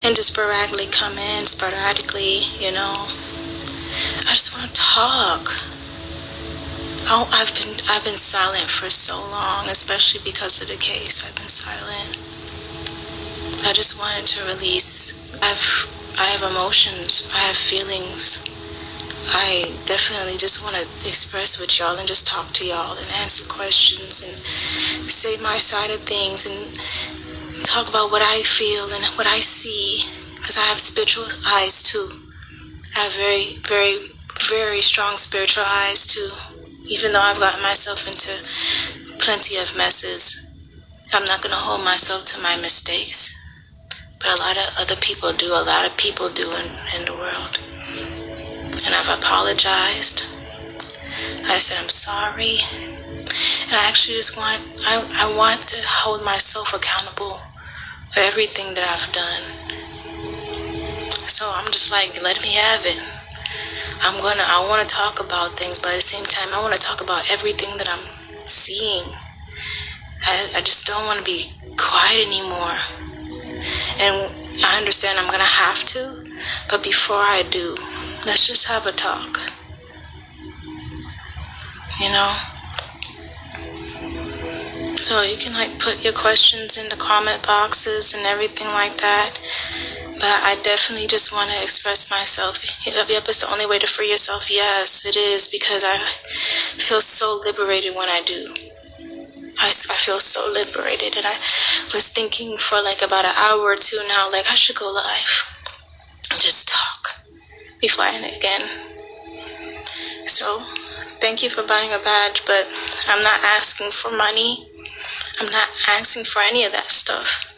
and just sporadically come in, sporadically, you know. I just want to talk. Oh, I've been silent for so long, especially because of the case. I've been silent. I just wanted to release. I have emotions. I have feelings. I definitely just want to express with y'all and just talk to y'all and answer questions and say my side of things and talk about what I feel and what I see, because I have spiritual eyes too. I have very, very, very strong spiritual eyes too. Even though I've gotten myself into plenty of messes, I'm not going to hold myself to my mistakes. But a lot of other people do. A lot of people do in the world. And I've apologized. I said I'm sorry. And I actually just I want to hold myself accountable for everything that I've done. So I'm just like, let me have it. I want to talk about things, but at the same time, I want to talk about everything that I'm seeing. I just don't want to be quiet anymore. And I understand I'm going to have to, but before I do, let's just have a talk. You know? So you can put your questions in the comment boxes and everything like that. But I definitely just want to express myself. Yep, it's the only way to free yourself. Yes, it is, because I feel so liberated when I do. I feel so liberated, and I was thinking for about an hour or two now, I should go live and just talk before I end it again. So, thank you for buying a badge, but I'm not asking for money. I'm not asking for any of that stuff.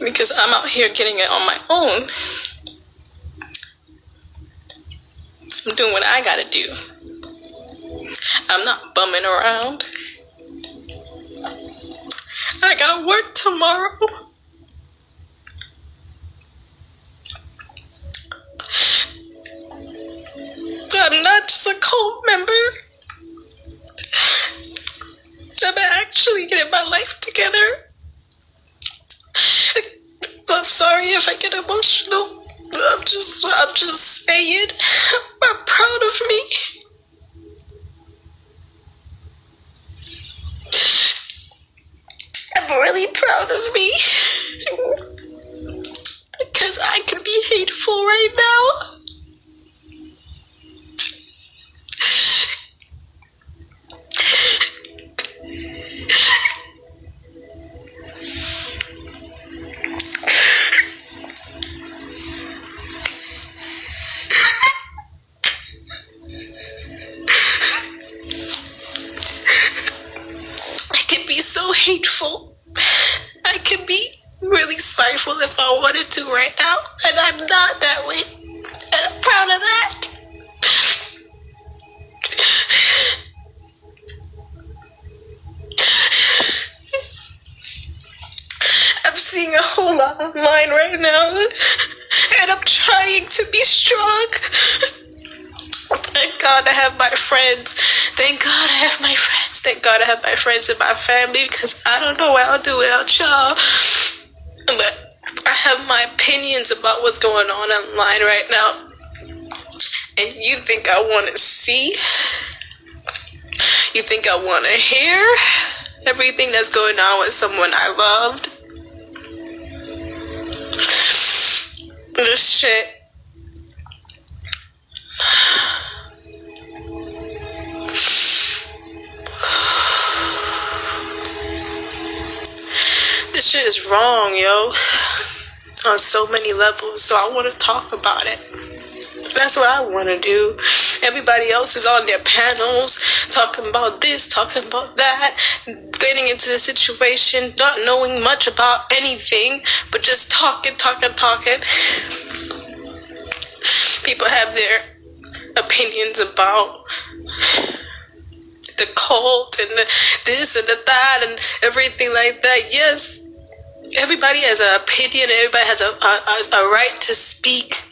Because I'm out here getting it on my own. I'm doing what I gotta do. I'm not bumming around. I got work tomorrow. I'm not just a cult member. I'm actually getting my life together. I'm sorry if I get emotional. I'm just saying, I'm proud of me. I'm really proud of me. Because I can be hateful right now. Hateful. I can be really spiteful if I wanted to right now, and I'm not that way, and I'm proud of that. I'm seeing a whole lot online right now, and I'm trying to be strong. Thank God I have my friends. Thank God I have my friends. Thank God I have my friends and my family, because I don't know what I'll do without y'all. But I have my opinions about what's going on online right now. And you think I want to see? You think I want to hear everything that's going on with someone I loved? This shit. This shit is wrong, yo, on so many levels. So I want to talk about it. That's what I want to do. Everybody else is on their panels talking about this, talking about that, getting into the situation, not knowing much about anything, but just talking. People have their opinions about the cult and this and that and everything like that. Yes, everybody has an opinion. Everybody has a right to speak.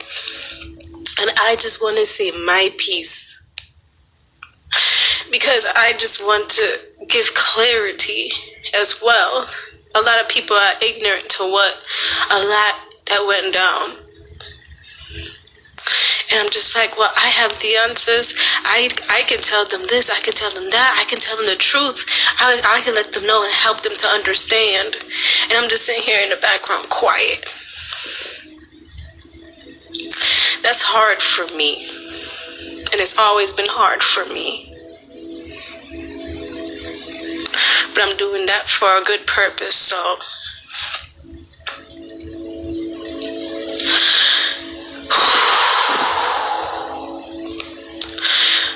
And I just want to say my piece. because I just want to give clarity as well. A lot of people are ignorant to what a lot that went down. And I'm just like, well, I have the answers. I can tell them this, I can tell them that, I can tell them the truth. I can let them know and help them to understand. And I'm just sitting here in the background quiet. That's hard for me. And it's always been hard for me. But I'm doing that for a good purpose, so.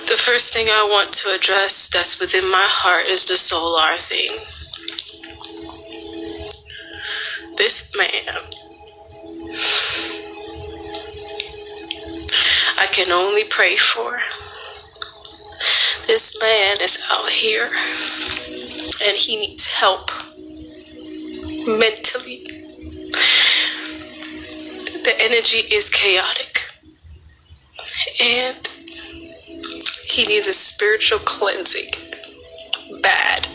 The first thing I want to address that's within my heart is the Soular thing. This man, I can only pray for. This man is out here and he needs help mentally. The energy is chaotic and he needs a spiritual cleansing bad.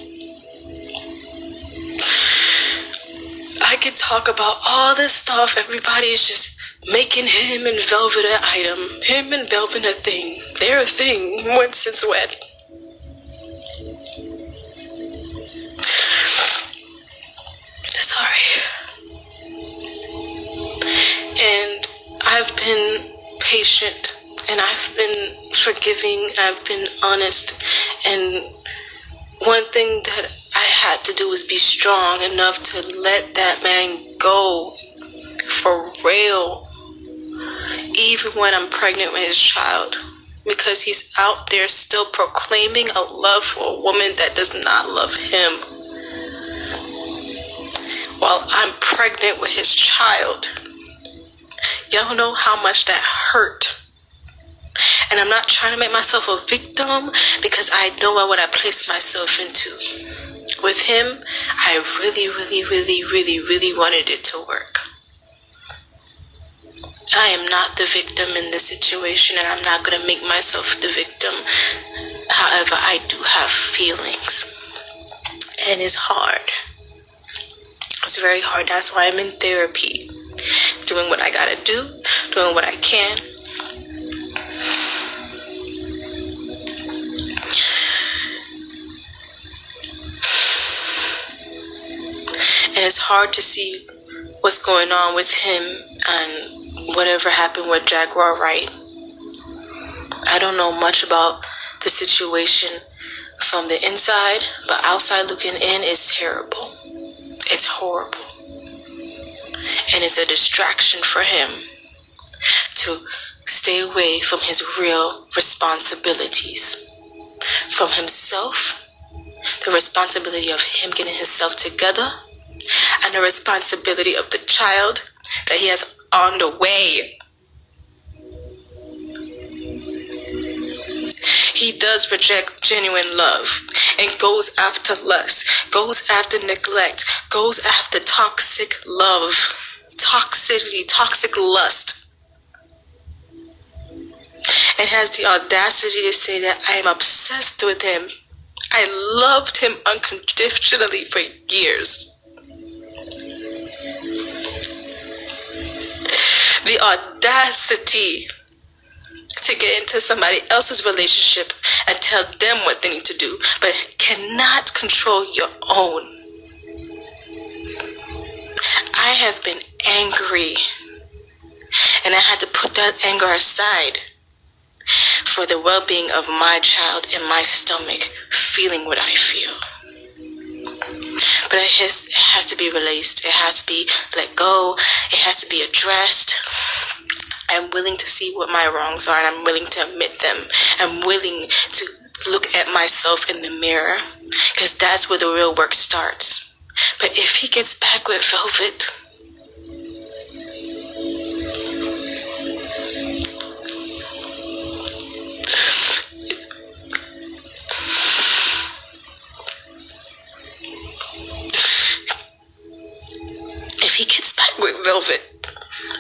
I could talk about all this stuff. Everybody's just making him and Velvet an item. Him and Velvet a thing. They're a thing once since when. Sorry. And I've been patient and I've been forgiving, I've been honest, and one thing that I had to do was be strong enough to let that man go for real, even when I'm pregnant with his child, because he's out there still proclaiming a love for a woman that does not love him, while I'm pregnant with his child. Y'all know how much that hurt. And I'm not trying to make myself a victim because I know what I placed myself into. With him, I really wanted it to work. I am not the victim in this situation and I'm not going to make myself the victim. However, I do have feelings. And it's hard. It's very hard. That's why I'm in therapy. Doing what I gotta do. Doing what I can. And it's hard to see what's going on with him and whatever happened with Jaguar Wright. I don't know much about the situation from the inside, but outside looking in is terrible. It's horrible. And it's a distraction for him to stay away from his real responsibilities. From himself, the responsibility of him getting himself together, and the responsibility of the child that he has on the way. He does reject genuine love and goes after lust, goes after neglect, goes after toxic love, toxicity, toxic lust. And has the audacity to say that I am obsessed with him. I loved him unconditionally for years. The audacity to get into somebody else's relationship and tell them what they need to do, but cannot control your own. I have been angry, and I had to put that anger aside for the well-being of my child and my stomach feeling what I feel. But it has to be released. It has to be let go. It has to be addressed. I'm willing to see what my wrongs are, and I'm willing to admit them. I'm willing to look at myself in the mirror, because that's where the real work starts. But if he gets back with Velvet, Velvet,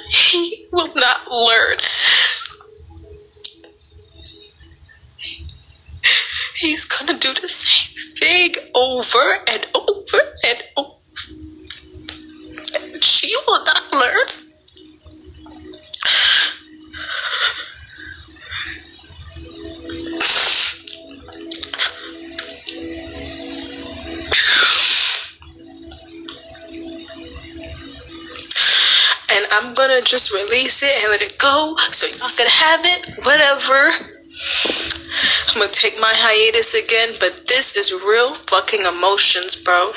he will not learn. He's gonna do the same thing over and over and over. And she will not learn. And I'm gonna just release it and let it go. So you're not gonna have it. Whatever. I'm gonna take my hiatus again. But this is real fucking emotions, bro.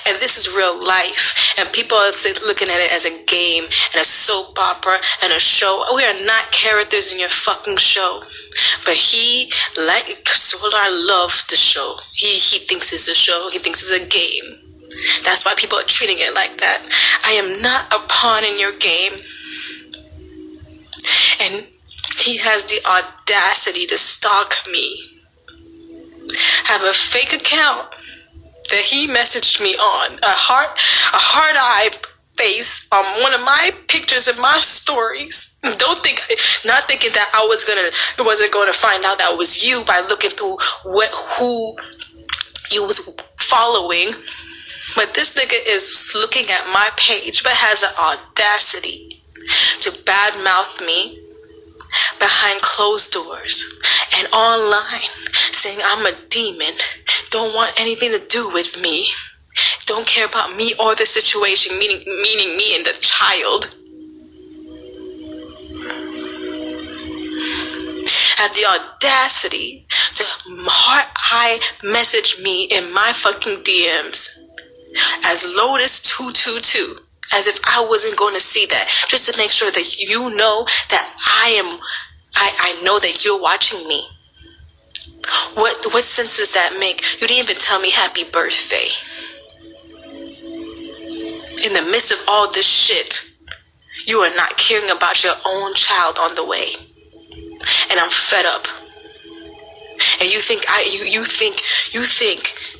And this is real life. And people are looking at it as a game and a soap opera and a show. We are not characters in your fucking show. But he, like Soular, loves the show. He thinks it's a show. He thinks it's a game. That's why people are treating it like that. I am not a pawn in your game. And he has the audacity to stalk me. Have a fake account that he messaged me on, a hard eye face on one of my pictures in my stories. Not thinking that I wasn't going to find out that it was you by looking through who you was following. But this nigga is looking at my page, but has the audacity to badmouth me behind closed doors and online, saying I'm a demon, don't want anything to do with me, don't care about me or the situation, meaning me and the child. Had the audacity to heart message me in my fucking DMs as Lotus 222, as if I wasn't going to see that, just to make sure that you know that I know that you're watching me. What sense does that make? You didn't even tell me happy birthday. In the midst of all this shit, you are not caring about your own child on the way. And I'm fed up. And you think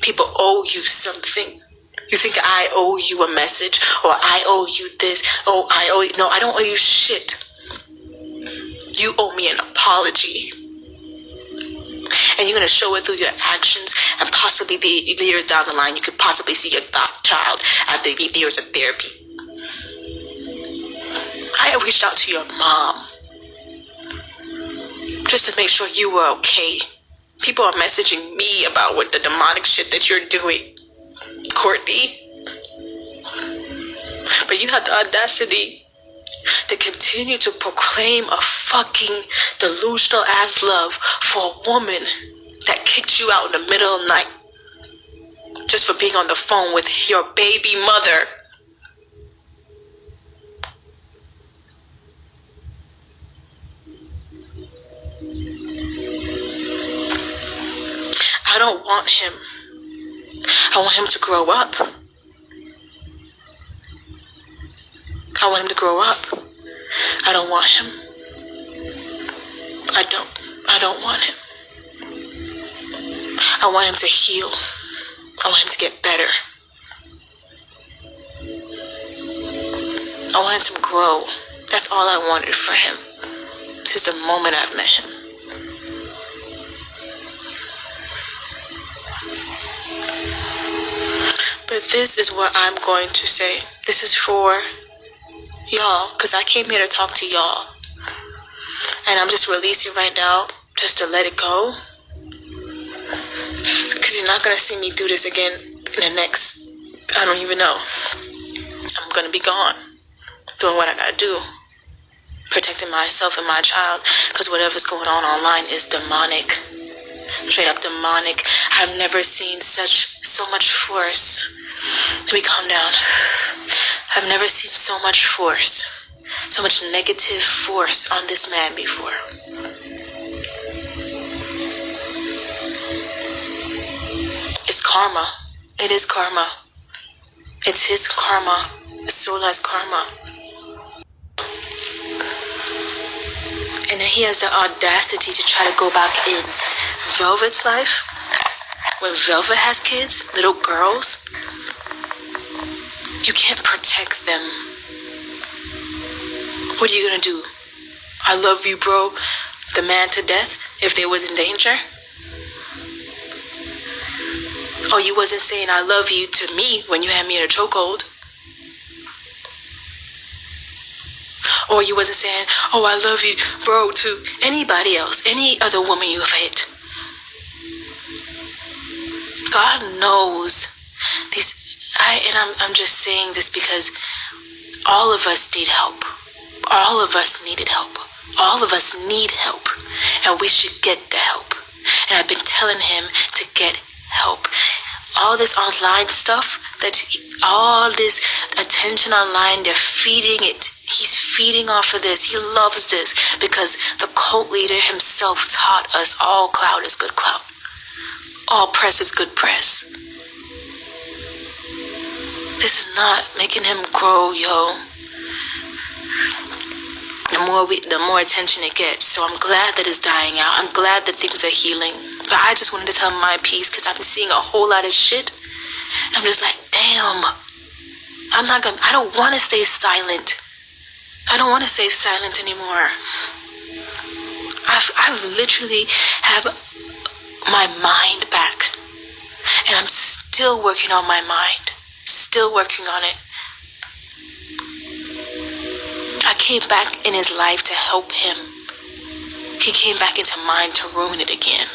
people owe you something. You think I owe you a message, or I owe you this, no, I don't owe you shit. You owe me an apology. And you're going to show it through your actions, and possibly the years down the line, you could possibly see your child after years of therapy. I reached out to your mom just to make sure you were okay. People are messaging me about what the demonic shit that you're doing, Courtney. But you have the audacity to continue to proclaim a fucking delusional ass love for a woman that kicked you out in the middle of the night just for being on the phone with your baby mother. I don't want him. I want him to grow up. I want him to grow up. I don't want him. I don't want him. I want him to heal. I want him to get better. I want him to grow. That's all I wanted for him since the moment I've met him. But this is what I'm going to say. This is for y'all, because I came here to talk to y'all. And I'm just releasing right now just to let it go. Because you're not going to see me do this again in the next, I don't even know. I'm going to be gone. Doing what I got to do. Protecting myself and my child. Because whatever's going on online is demonic. Straight up demonic. I've never seen so much force. Let me calm down. I've never seen so much force, so much negative force on this man before. It's karma. It is karma. It's his karma. It's Soular's karma. And then he has the audacity to try to go back in Velvet's life. When Velvet has kids, little girls, you can't protect them. What are you gonna do? I love you, bro. The man to death. if they was in danger? Or you wasn't saying I love you to me when you had me in a chokehold? Or you wasn't saying, oh, I love you, bro, to anybody else, any other woman you have hit? God knows these. I'm just saying this because all of us need help. All of us needed help. All of us need help. And we should get the help. And I've been telling him to get help. All this online stuff, all this attention online, they're feeding it. He's feeding off of this. He loves this because the cult leader himself taught us all clout is good clout. All press is good press. This is not making him grow, yo. The more attention it gets. So I'm glad that it's dying out. I'm glad that things are healing. But I just wanted to tell my piece because I've been seeing a whole lot of shit. And I'm just like, damn. I don't want to stay silent. I don't want to stay silent anymore. I've literally have my mind back. And I'm still working on my mind. Still working on it. I came back in his life to help him. He came back into mine to ruin it again.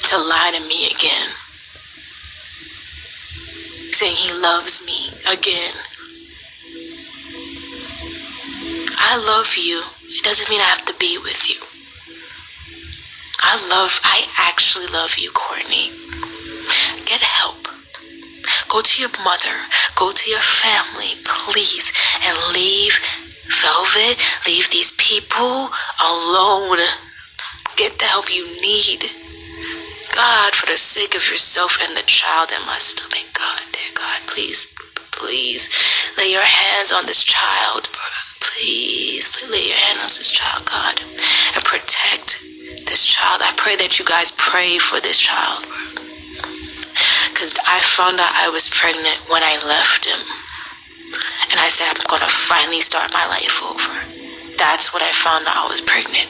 To lie to me again. Saying he loves me again. I love you. It doesn't mean I have to be with you. I actually love you, Courtney. Get help. Go to your mother. Go to your family, please. And leave Velvet. Leave these people alone. Get the help you need. God, for the sake of yourself and the child in my stomach. God, dear God, please lay your hands on this child. Please lay your hand on this child, God. And protect this child. I pray that you guys pray for this child. Because I found out I was pregnant when I left him. And I said, I'm going to finally start my life over. That's what I found out I was pregnant.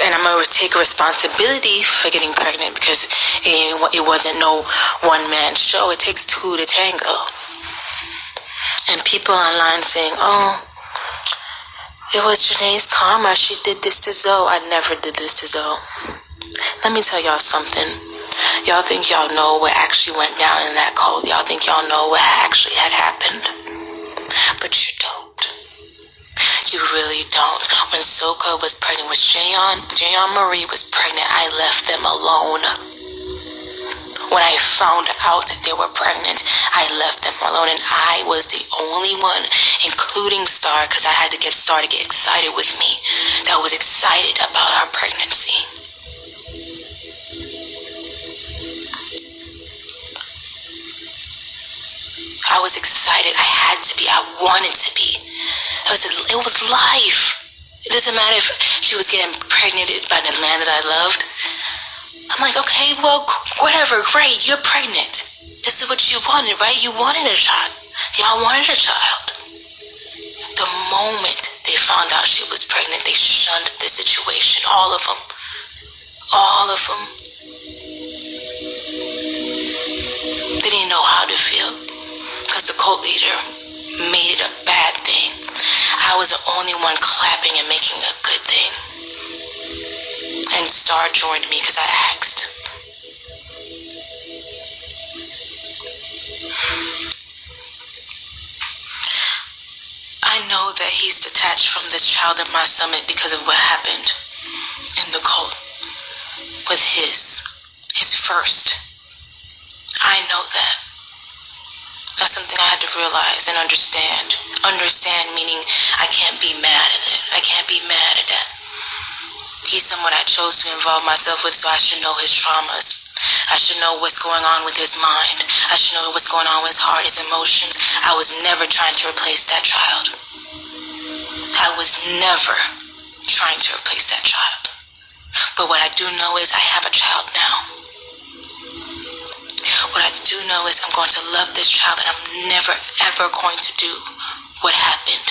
And I'm going to take responsibility for getting pregnant because it wasn't no one-man show. It takes two to tango. And people online saying, oh, it was Janae's karma. She did this to Zoe. I never did this to Zoe. Let me tell y'all something. Y'all think y'all know what actually went down in that cult. Y'all think y'all know what actually had happened. But you don't. You really don't. When Soka was pregnant with Jayon Marie was pregnant, I left them alone. When I found out that they were pregnant, I left them alone, and I was the only one, including Star, because I had to get Star to get excited with me, that was excited about her pregnancy. I was excited. I had to be. I wanted to be. It was life. It doesn't matter if she was getting pregnant by the man that I loved. I'm like, okay, well, whatever, great, you're pregnant. This is what you wanted, right? You wanted a child. Y'all wanted a child. The moment they found out she was pregnant, they shunned the situation. All of them. All of them. They didn't know how to feel because the cult leader made it a bad thing. I was the only one clapping and making a good thing. And Star joined me because I asked. I know that he's detached from this child in my stomach because of what happened in the cult with his first. I know that. That's something I had to realize and understand. Understand meaning I can't be mad at it. I can't be mad at that. He's someone I chose to involve myself with, so I should know his traumas. I should know what's going on with his mind. I should know what's going on with his heart, his emotions. I was never trying to replace that child. I was never trying to replace that child. But what I do know is I have a child now. What I do know is I'm going to love this child, and I'm never, ever going to do what happened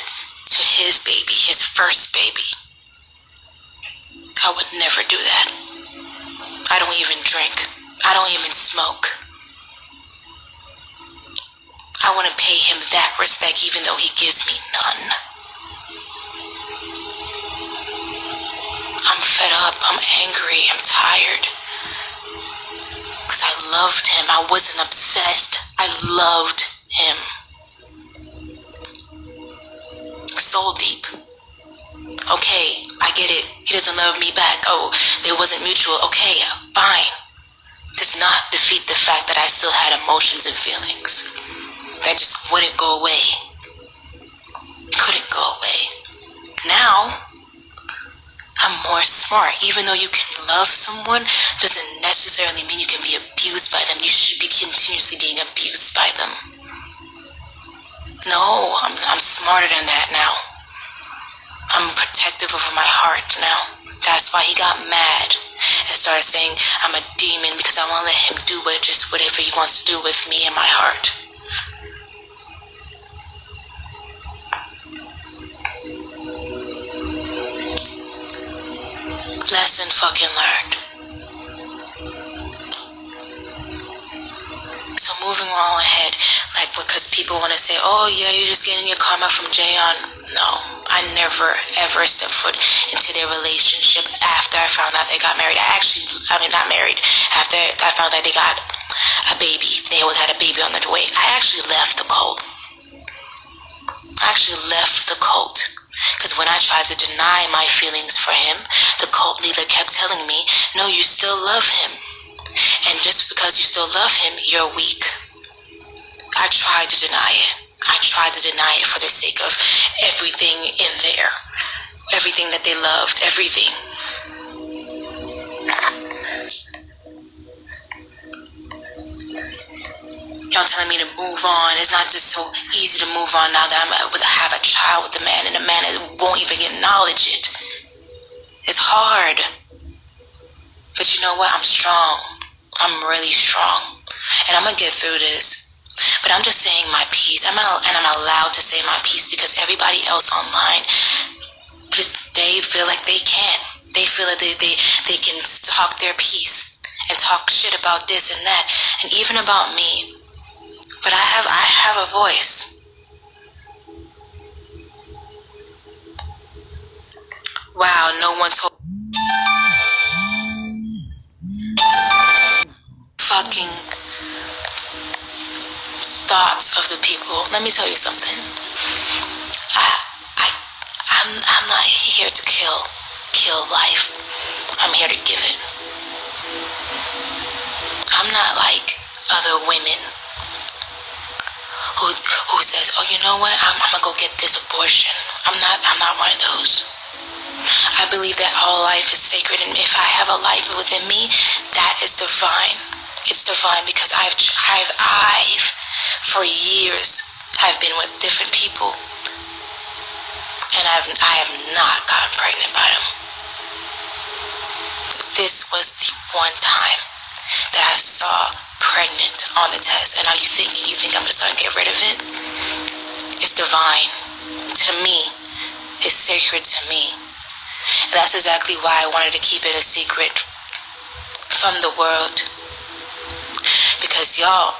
to his baby, his first baby. I would never do that. I don't even drink. I don't even smoke. I want to pay him that respect even though he gives me none. I'm fed up. I'm angry. I'm tired. Because I loved him. I wasn't obsessed. I loved him. Soul deep. Okay, I get it. He doesn't love me back. Oh, it wasn't mutual. Okay, fine. Does not defeat the fact that I still had emotions and feelings that just wouldn't go away. Couldn't go away. Now, I'm more smart. Even though you can love someone, doesn't necessarily mean you can be abused by them. You should be continuously being abused by them. No, I'm smarter than that now. I'm protective over my heart now. That's why he got mad and started saying I'm a demon because I want to let him do whatever he wants to do with me and my heart. Lesson fucking learned. So moving on ahead, like because people want to say, oh yeah, you're just getting your karma from Jayon. No, I never ever stepped foot into their relationship after I found out they got married. Not married. After I found out they got a baby, they always had a baby on the way. I actually left the cult. Because when I tried to deny my feelings for him, the cult leader kept telling me, no, you still love him. And just because you still love him, you're weak. I tried to deny it. I tried to deny it for the sake of everything in there. Everything that they loved. Everything. Y'all telling me to move on. It's not just so easy to move on now that I'm able to have a child with a man, and a man that won't even acknowledge it. It's hard. But you know what? I'm strong. I'm really strong. And I'm going to get through this. But I'm just saying my piece. I'm allowed to say my piece because everybody else online, they feel like they can. They feel like they can talk their piece and talk shit about this and that and even about me. But I have a voice. Wow, no one told fucking thoughts of the people. Let me tell you something. I'm not here to kill life. I'm here to give it. I'm not like other women who says, oh, you know what, I'm gonna go get this abortion. I'm not one of those. I believe that all life is sacred, and if I have a life within me, that is divine. It's divine because I've for years have been with different people, and I have not gotten pregnant by them. This was the one time that I saw pregnant on the test, and now you think I'm just gonna get rid of it? It's divine to me. It's sacred to me, and that's exactly why I wanted to keep it a secret from the world, because y'all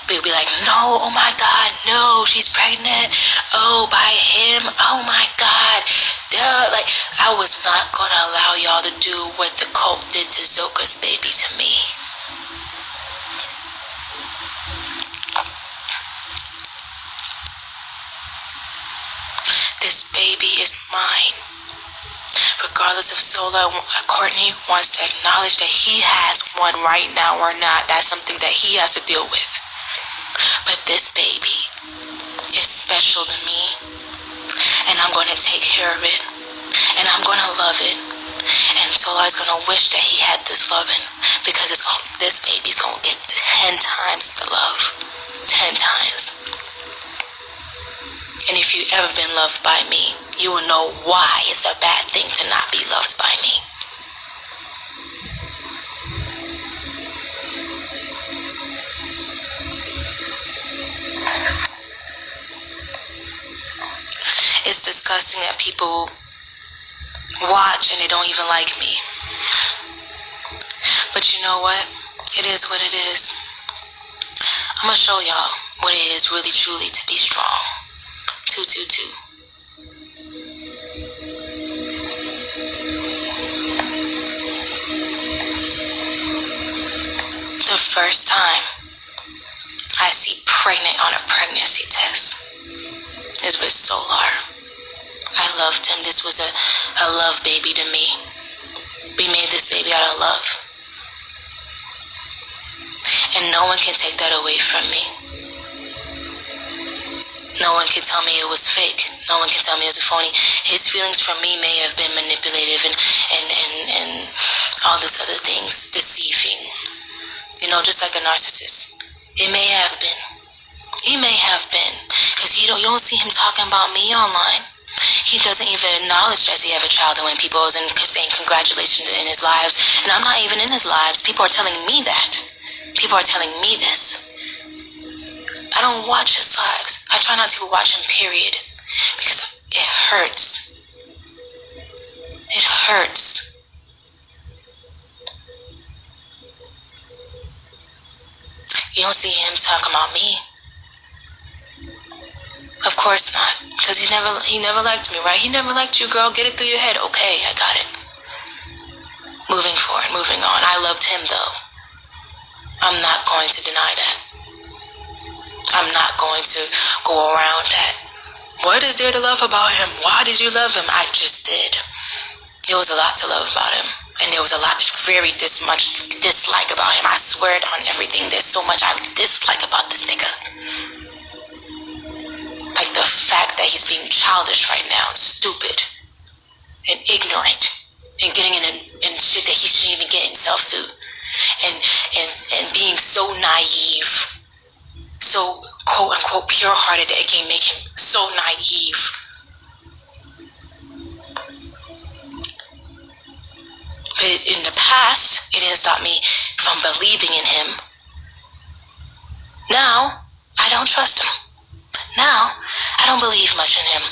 will be like, no, oh my God, no, she's pregnant, oh, by him, oh my God, duh. Like, I was not gonna allow y'all to do what the cult did to Zoka's baby to me. This baby is mine. Regardless if Soular, Courtney wants to acknowledge that he has one right now or not, that's something that he has to deal with. But this baby is special to me, and I'm going to take care of it, and I'm going to love it. And Soular's going to wish that he had this loving, because this baby's going to get 10 times the love. 10 times. And if you've ever been loved by me, you will know why it's a bad thing to not be loved by me. It's disgusting that people watch and they don't even like me. But you know what? It is what it is. I'm gonna show y'all what it is really truly to be strong. 222. The first time I see pregnant on a pregnancy test is with Soular. I loved him. This was a love baby to me. We made this baby out of love. And no one can take that away from me. No one can tell me it was fake. No one can tell me it was a phony. His feelings for me may have been manipulative and all this other things, deceiving. You know, just like a narcissist. It may have been. He may have been. Because you don't see him talking about me online. He doesn't even acknowledge does he have a child, and when people are saying congratulations in his lives, and I'm not even in his lives, people are telling me that. People are telling me this. I don't watch his lives. I try not to watch him, period. Because it hurts. It hurts. You don't see him talking about me. Of course not. Because he never liked me, right? He never liked you, girl. Get it through your head. Okay, I got it. Moving forward, moving on. I loved him, though. I'm not going to deny that. I'm not going to go around that. What is there to love about him? Why did you love him? I just did. There was a lot to love about him. And there was a lot very much dislike about him. I swear it on everything. There's so much I dislike about this nigga. Like the fact that he's being childish right now. Stupid. And ignorant. And getting in shit that he shouldn't even get himself to. And being so naive, so quote unquote pure hearted that it can make him so naive. But in the past, it didn't stop me from believing in him. Now, I don't trust him. Now, I don't believe much in him.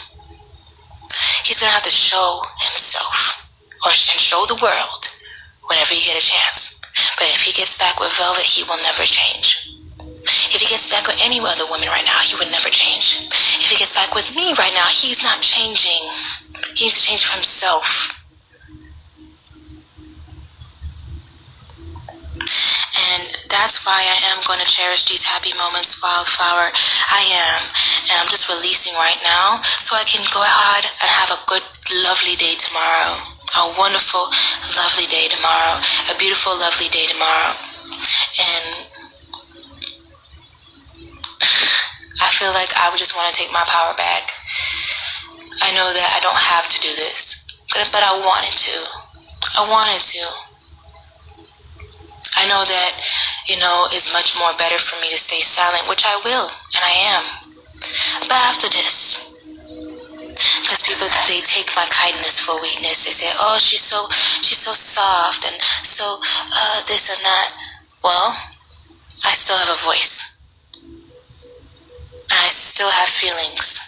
He's gonna have to show himself and show the world whenever you get a chance. But if he gets back with Velvet, he will never change. If he gets back with any other woman right now, he would never change. If he gets back with me right now, he's not changing. He needs to change for himself. And that's why I am going to cherish these happy moments, Wildflower. I am. And I'm just releasing right now so I can go ahead and have a good, lovely day tomorrow. A wonderful, lovely day tomorrow. A beautiful, lovely day tomorrow. And I feel like I would just want to take my power back. I know that I don't have to do this, but I wanted to. I wanted to. I know that, it's much more better for me to stay silent, which I will, and I am. But after this, because people, they take my kindness for weakness. They say, oh, she's so soft and so this and that. Well, I still have a voice. And I still have feelings.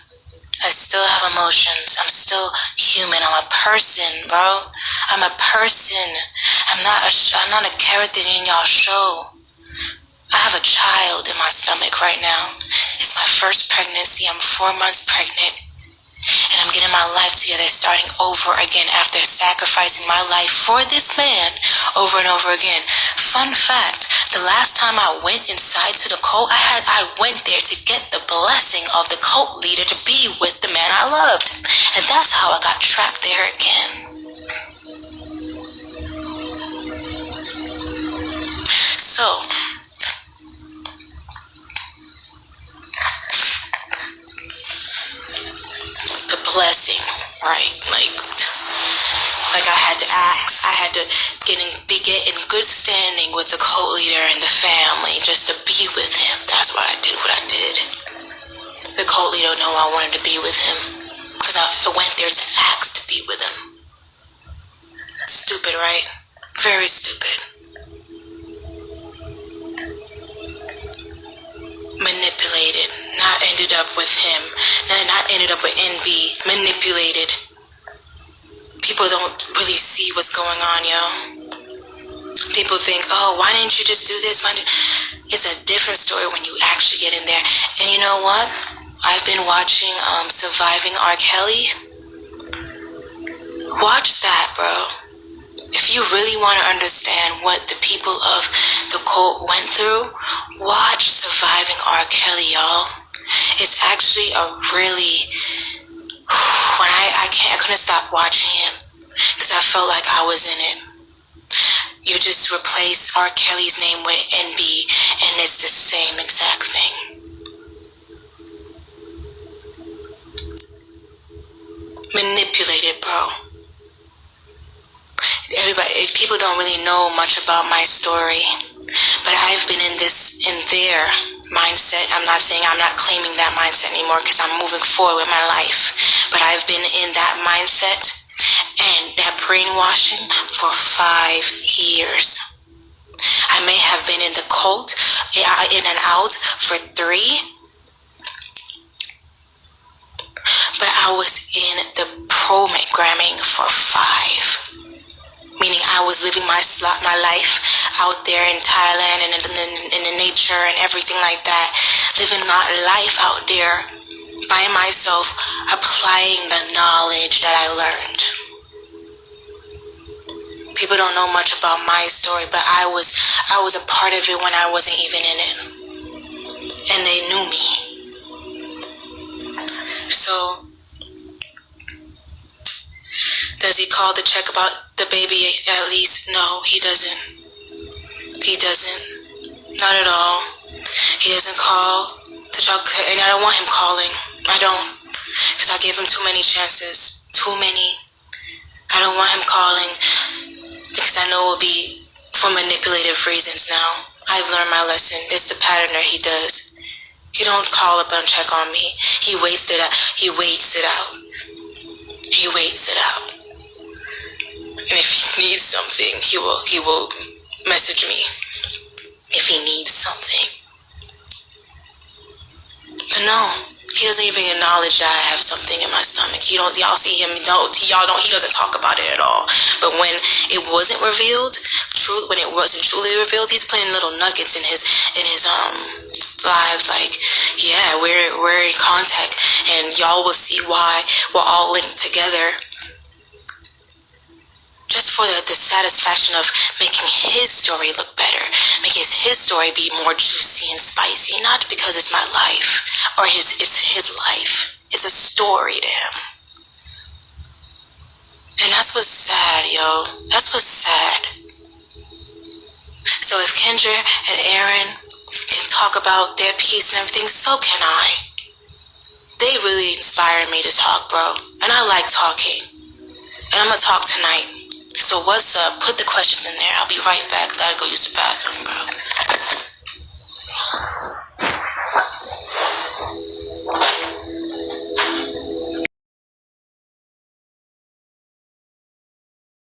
I still have emotions. I'm still human. I'm a person, bro. I'm a person. I'm not a character in y'all show. I have a child in my stomach right now. It's my first pregnancy. I'm 4 months pregnant. And I'm getting my life together, starting over again after sacrificing my life for this man over and over again. Fun fact, the last time I went inside to the cult, I went there to get the blessing of the cult leader to be with the man I loved. And that's how I got trapped there again. So, blessing, right? Like I had to ask, I had to get in good standing with the cult leader and the family just to be with him. That's why I did what I did. The cult leader know I wanted to be with him because I went there to ask to be with him. Stupid, right? Very stupid. Manipulated. not ended up with him, not ended up with NB, manipulated. People don't really see what's going on, yo. People think, oh, why didn't you just do this? It's a different story when you actually get in there. And you know what? I've been watching Surviving R. Kelly. Watch that, bro. If you really want to understand what the people of the cult went through, watch Surviving R. Kelly, y'all. It's actually a really... When I couldn't stop watching him because I felt like I was in it. You just replace R. Kelly's name with NB and it's the same exact thing. Manipulated, bro. People don't really know much about my story, but I've been in their mindset. I'm not claiming that mindset anymore because I'm moving forward with my life, but I've been in that mindset and that brainwashing for 5 years. I may have been in the cult in and out for 3, but I was in the programming for 5. Meaning I was living my life out there in Thailand and in the nature and everything like that. Living my life out there by myself, applying the knowledge that I learned. People don't know much about my story, but I was a part of it when I wasn't even in it. And they knew me. So, does he call to check about the baby at least? No, he doesn't. He doesn't. Not at all. He doesn't call to check, and I don't want him calling. I don't. Because I gave him too many chances. Too many. I don't want him calling because I know it will be for manipulative reasons now. I've learned my lesson. It's the pattern that he does. He don't call up and check on me. He waits it out. He waits it out. He waits it out. And if he needs something, he will message me. If he needs something. But no, he doesn't even acknowledge that I have something in my stomach. Y'all see him, he doesn't talk about it at all. But when it wasn't revealed, when it wasn't truly revealed, he's putting little nuggets in his lives, like, yeah, we're in contact, and y'all will see why we're all linked together. Just for the satisfaction of making his story look better, making his story be more juicy and spicy, not because it's my life, or it's his life. It's a story to him. And that's what's sad, yo. That's what's sad. So if Kendra and Aaron can talk about their peace and everything, so can I. They really inspired me to talk, bro. And I like talking. And I'm gonna talk tonight. So what's up? Put the questions in there. I'll be right back. Gotta go use the bathroom, bro.